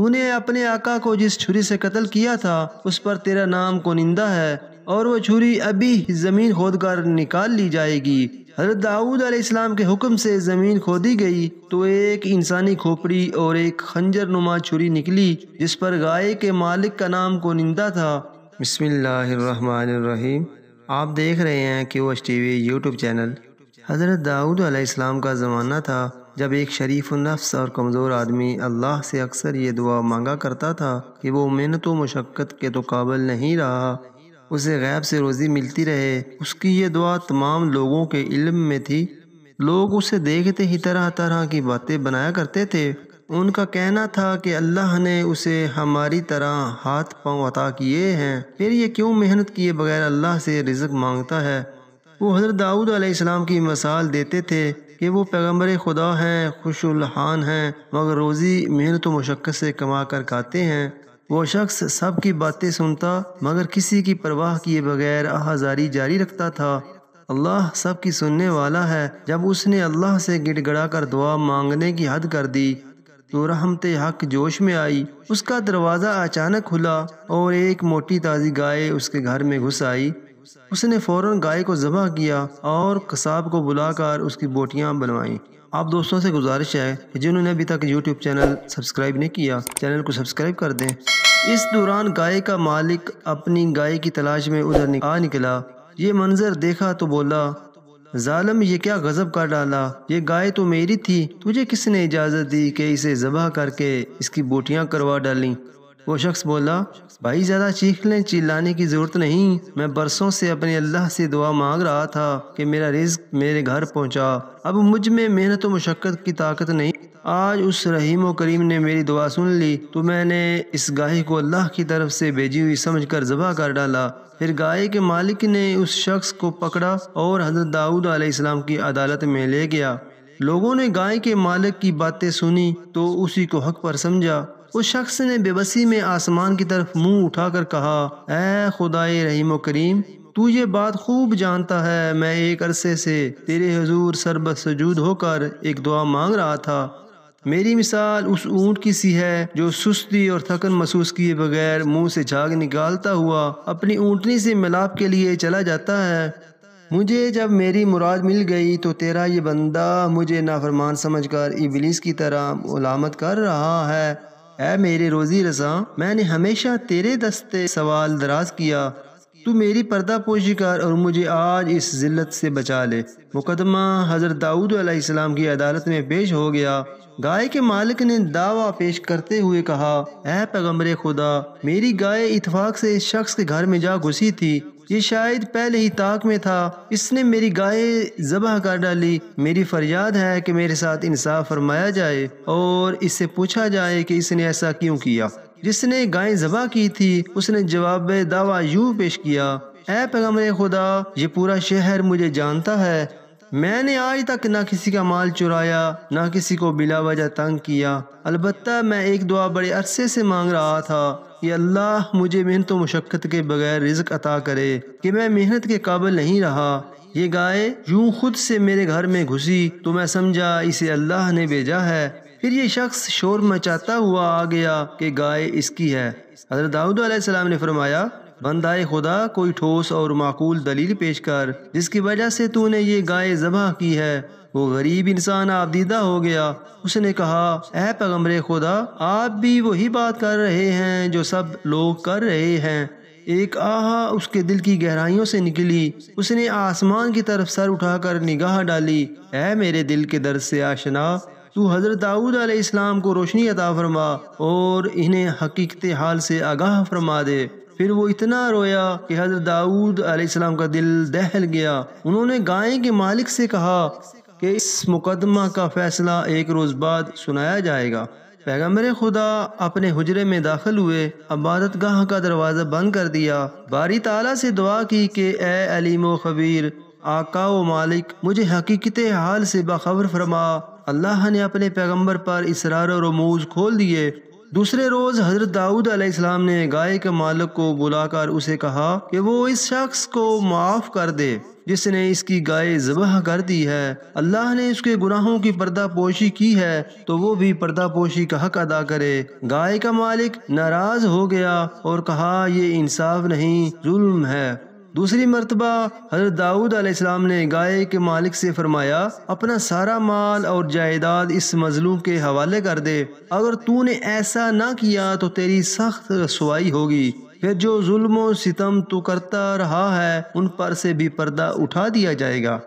تو نے اپنے آقا کو جس چھری سے قتل کیا تھا اس پر تیرا نام کونندہ ہے، اور وہ چھری ابھی زمین کھود کر نکال لی جائے گی۔ حضرت داؤد علیہ السلام کے حکم سے زمین کھودی گئی تو ایک انسانی کھوپڑی اور ایک خنجر نما چھری نکلی جس پر گائے کے مالک کا نام کونندہ تھا۔ بسم اللہ الرحمن الرحیم۔ آپ دیکھ رہے ہیں QH TV یوٹیوب چینل۔ حضرت داؤد علیہ السلام کا زمانہ تھا جب ایک شریف النفس اور کمزور آدمی اللہ سے اکثر یہ دعا مانگا کرتا تھا کہ وہ محنت و مشقت کے تو قابل نہیں رہا، اسے غیب سے روزی ملتی رہے۔ اس کی یہ دعا تمام لوگوں کے علم میں تھی۔ لوگ اسے دیکھتے ہی طرح طرح کی باتیں بنایا کرتے تھے۔ ان کا کہنا تھا کہ اللہ نے اسے ہماری طرح ہاتھ پاؤں عطا کیے ہیں، پھر یہ کیوں محنت کیے بغیر اللہ سے رزق مانگتا ہے۔ وہ حضرت داؤد علیہ السلام کی مثال دیتے تھے کہ وہ پیغمبر خدا ہیں، خوش الحال ہیں، مگر روزی محنت و مشقت سے کما کر کھاتے ہیں۔ وہ شخص سب کی باتیں سنتا مگر کسی کی پرواہ کیے بغیر آہذاری جاری رکھتا تھا۔ اللہ سب کی سننے والا ہے۔ جب اس نے اللہ سے گڑ گڑا کر دعا مانگنے کی حد کر دی تو رحمت حق جوش میں آئی۔ اس کا دروازہ اچانک کھلا اور ایک موٹی تازی گائے اس کے گھر میں گھس آئی۔ اس نے فوراً گائے کو ذبح کیا اور قصاب کو بلا کر اس کی بوٹیاں بنوائیں۔ آپ دوستوں سے گزارش ہے کہ جنہوں نے ابھی تک یوٹیوب چینل سبسکرائب نہیں کیا، چینل کو سبسکرائب کر دیں۔ اس دوران گائے کا مالک اپنی گائے کی تلاش میں ادھر نکلا۔ یہ منظر دیکھا تو بولا، ظالم، یہ کیا غضب کر ڈالا، یہ گائے تو میری تھی، تجھے کس نے اجازت دی کہ اسے ذبح کر کے اس کی بوٹیاں کروا ڈالیں؟ وہ شخص بولا، بھائی زیادہ چیخنے چلانے کی ضرورت نہیں، میں برسوں سے اپنے اللہ سے دعا مانگ رہا تھا کہ میرا رزق میرے گھر پہنچا، اب مجھ میں محنت و مشقت کی طاقت نہیں۔ آج اس رحیم و کریم نے میری دعا سن لی تو میں نے اس گائے کو اللہ کی طرف سے بھیجی ہوئی سمجھ کر ذبح کر ڈالا۔ پھر گائے کے مالک نے اس شخص کو پکڑا اور حضرت داؤد علیہ السلام کی عدالت میں لے گیا۔ لوگوں نے گائے کے مالک کی باتیں سنی تو اسی کو حق پر سمجھا۔ اس شخص نے بے بسی میں آسمان کی طرف منہ اٹھا کر کہا، اے خدائے رحیم و کریم، تو یہ بات خوب جانتا ہے میں ایک عرصے سے تیرے حضور سربسجود ہو کر ایک دعا مانگ رہا تھا۔ میری مثال اس اونٹ کی سی ہے جو سستی اور تھکن محسوس کیے بغیر منہ سے جھاگ نکالتا ہوا اپنی اونٹنی سے ملاپ کے لیے چلا جاتا ہے۔ مجھے جب میری مراد مل گئی تو تیرا یہ بندہ مجھے نافرمان سمجھ کر ابلیس کی طرح ملامت کر رہا ہے۔ اے میرے روزی رساں، میں نے ہمیشہ تیرے دستے سوال دراز کیا، تو میری پردہ پوشی کر اور مجھے آج اس ذلت سے بچا لے۔ مقدمہ حضرت داؤد علیہ السلام کی عدالت میں پیش ہو گیا۔ گائے کے مالک نے دعویٰ پیش کرتے ہوئے کہا، اے پیغمبر خدا، میری گائے اتفاق سے اس شخص کے گھر میں جا گھسی تھی، یہ شاید پہلے ہی طاق میں تھا، اس نے میری گائے ذبح کر ڈالی۔ میری فریاد ہے کہ میرے ساتھ انصاف فرمایا جائے اور اس سے پوچھا جائے کہ اس نے ایسا کیوں کیا۔ جس نے گائے ذبح کی تھی اس نے جواب دعویٰ یوں پیش کیا، اے پیغمبر خدا، یہ پورا شہر مجھے جانتا ہے، میں نے آج تک نہ کسی کا مال چرایا نہ کسی کو بلا وجہ تنگ کیا، البتہ میں ایک دعا بڑے عرصے سے مانگ رہا تھا کہ اللہ مجھے محنت و مشقت کے بغیر رزق عطا کرے کہ میں محنت کے قابل نہیں رہا۔ یہ گائے یوں خود سے میرے گھر میں گھسی تو میں سمجھا اسے اللہ نے بھیجا ہے۔ پھر یہ شخص شور مچاتا ہوا آ گیا کہ گائے اس کی ہے۔ حضرت داؤد علیہ السلام نے فرمایا، بندہ خدا، کوئی ٹھوس اور معقول دلیل پیش کر جس کی وجہ سے تو نے یہ گائے ذبح کی ہے۔ وہ غریب انسان آبدیدہ ہو گیا۔ اس نے کہا، اے پیغمبر خدا، آپ بھی وہی بات کر رہے ہیں جو سب لوگ کر رہے ہیں۔ ایک آہا اس کے دل کی گہرائیوں سے نکلی۔ اس نے آسمان کی طرف سر اٹھا کر نگاہ ڈالی، اے میرے دل کے درد سے آشنا، تو حضرت داؤد علیہ السلام کو روشنی عطا فرما اور انہیں حقیقت حال سے آگاہ فرما دے۔ پھر وہ اتنا رویا کہ حضرت داؤد علیہ السلام کا دل دہل گیا۔ انہوں نے گائے کے مالک سے کہا کہ اس مقدمہ کا فیصلہ ایک روز بعد سنایا جائے گا۔ پیغمبر خدا اپنے حجرے میں داخل ہوئے، عبادت گاہ کا دروازہ بند کر دیا، باری تعالیٰ سے دعا کی کہ اے علیم و خبیر، آقا و مالک، مجھے حقیقت حال سے باخبر فرما۔ اللہ نے اپنے پیغمبر پر اسرار و رموز کھول دیے۔ دوسرے روز حضرت داؤد علیہ السلام نے گائے کے مالک کو بلا کر اسے کہا کہ وہ اس شخص کو معاف کر دے جس نے اس کی گائے ذبح کر دی ہے۔ اللہ نے اس کے گناہوں کی پردہ پوشی کی ہے تو وہ بھی پردہ پوشی کا حق ادا کرے۔ گائے کا مالک ناراض ہو گیا اور کہا یہ انصاف نہیں، ظلم ہے۔ دوسری مرتبہ حضرت داؤد علیہ السلام نے گائے کے مالک سے فرمایا اپنا سارا مال اور جائیداد اس مظلوم کے حوالے کر دے، اگر تو نے ایسا نہ کیا تو تیری سخت رسوائی ہوگی، پھر جو ظلم و ستم تو کرتا رہا ہے ان پر سے بھی پردہ اٹھا دیا جائے گا۔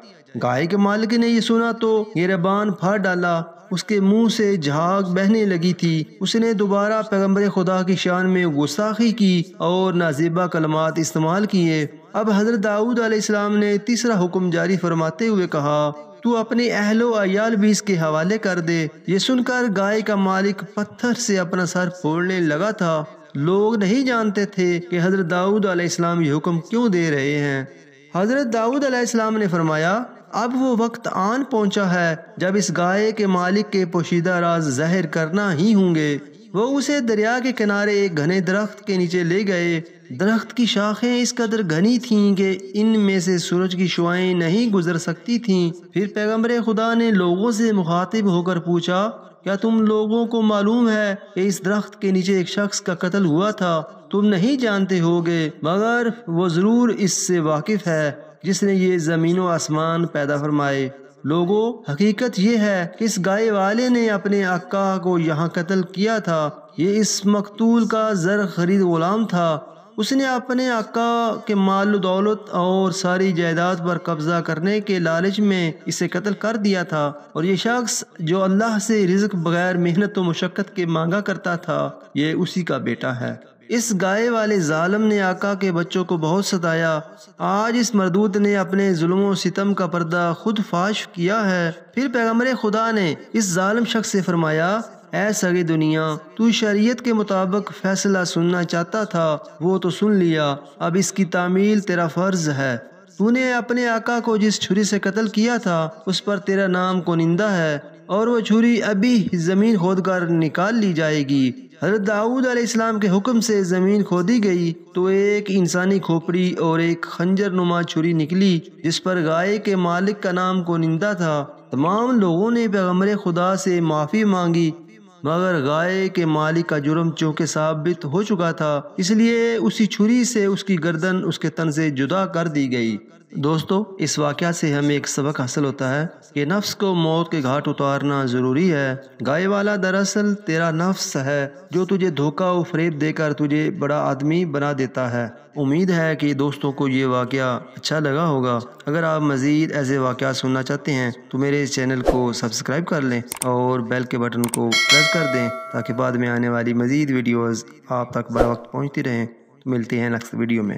گائے کے مالک نے یہ سنا تو گریبان پھاڑ ڈالا، اس کے منہ سے جھاگ بہنے لگی تھی۔ اس نے دوبارہ پیغمبر خدا کی شان میں گستاخی کی اور نازیبہ کلمات استعمال کیے۔ اب حضرت داؤد علیہ السلام نے تیسرا حکم جاری فرماتے ہوئے کہا تو اپنے اہل و عیال بھی اس کے حوالے کر دے۔ یہ سن کر گائے کا مالک پتھر سے اپنا سر پھوڑنے لگا تھا۔ لوگ نہیں جانتے تھے کہ حضرت داؤد علیہ السلام یہ حکم کیوں دے رہے ہیں۔ حضرت داؤد علیہ السلام نے فرمایا اب وہ وقت آن پہنچا ہے جب اس گائے کے مالک کے پوشیدہ راز ظاہر کرنا ہی ہوں گے۔ وہ اسے دریا کے کنارے ایک گھنے درخت کے نیچے لے گئے۔ درخت کی شاخیں اس قدر گھنی تھیں کہ ان میں سے سورج کی شعاعیں نہیں گزر سکتی تھیں۔ پھر پیغمبر خدا نے لوگوں سے مخاطب ہو کر پوچھا کیا تم لوگوں کو معلوم ہے کہ اس درخت کے نیچے ایک شخص کا قتل ہوا تھا؟ تم نہیں جانتے ہوگے مگر وہ ضرور اس سے واقف ہے جس نے یہ زمین و آسمان پیدا فرمائے۔ لوگوں، حقیقت یہ ہے کہ اس گائے والے نے اپنے آقا کو یہاں قتل کیا تھا۔ یہ اس مقتول کا زر خرید غلام تھا۔ اس نے اپنے آقا کے مال و دولت اور ساری جائیداد پر قبضہ کرنے کے لالچ میں اسے قتل کر دیا تھا، اور یہ شخص جو اللہ سے رزق بغیر محنت و مشقت کے مانگا کرتا تھا یہ اسی کا بیٹا ہے۔ اس گائے والے ظالم نے آقا کے بچوں کو بہت ستایا۔ آج اس مردود نے اپنے ظلم و ستم کا پردہ خود فاش کیا ہے۔ پھر پیغمبر خدا نے اس ظالم شخص سے فرمایا اے سگے دنیا، تو شریعت کے مطابق فیصلہ سننا چاہتا تھا، وہ تو سن لیا، اب اس کی تعمیل تیرا فرض ہے۔ تو نے اپنے آقا کو جس چھری سے قتل کیا تھا اس پر تیرا نام کونندہ ہے، اور وہ چھری ابھی زمین کھود کر نکال لی جائے گی۔ حضرت داؤد علیہ السلام کے حکم سے زمین کھودی گئی تو ایک انسانی کھوپڑی اور ایک خنجر نما چھری نکلی جس پر گائے کے مالک کا نام کونندہ تھا۔ تمام لوگوں نے پیغمبر خدا سے معافی مانگی، مگر گائے کے مالک کا جرم چونکہ ثابت ہو چکا تھا اس لیے اسی چھری سے اس کی گردن اس کے تن سے جدا کر دی گئی۔ دوستو، اس واقعہ سے ہمیں ایک سبق حاصل ہوتا ہے کہ نفس کو موت کے گھاٹ اتارنا ضروری ہے۔ گائے والا دراصل تیرا نفس ہے جو تجھے دھوکہ و فریب دے کر تجھے بڑا آدمی بنا دیتا ہے۔ امید ہے کہ دوستوں کو یہ واقعہ اچھا لگا ہوگا۔ اگر آپ مزید ایسے واقعات سننا چاہتے ہیں تو میرے اس چینل کو سبسکرائب کر لیں اور بیل کے بٹن کو پریس کر دیں تاکہ بعد میں آنے والی مزید ویڈیوز آپ تک بر وقت پہنچتی رہیں۔ ملتے ہیں نیکسٹ ویڈیو میں۔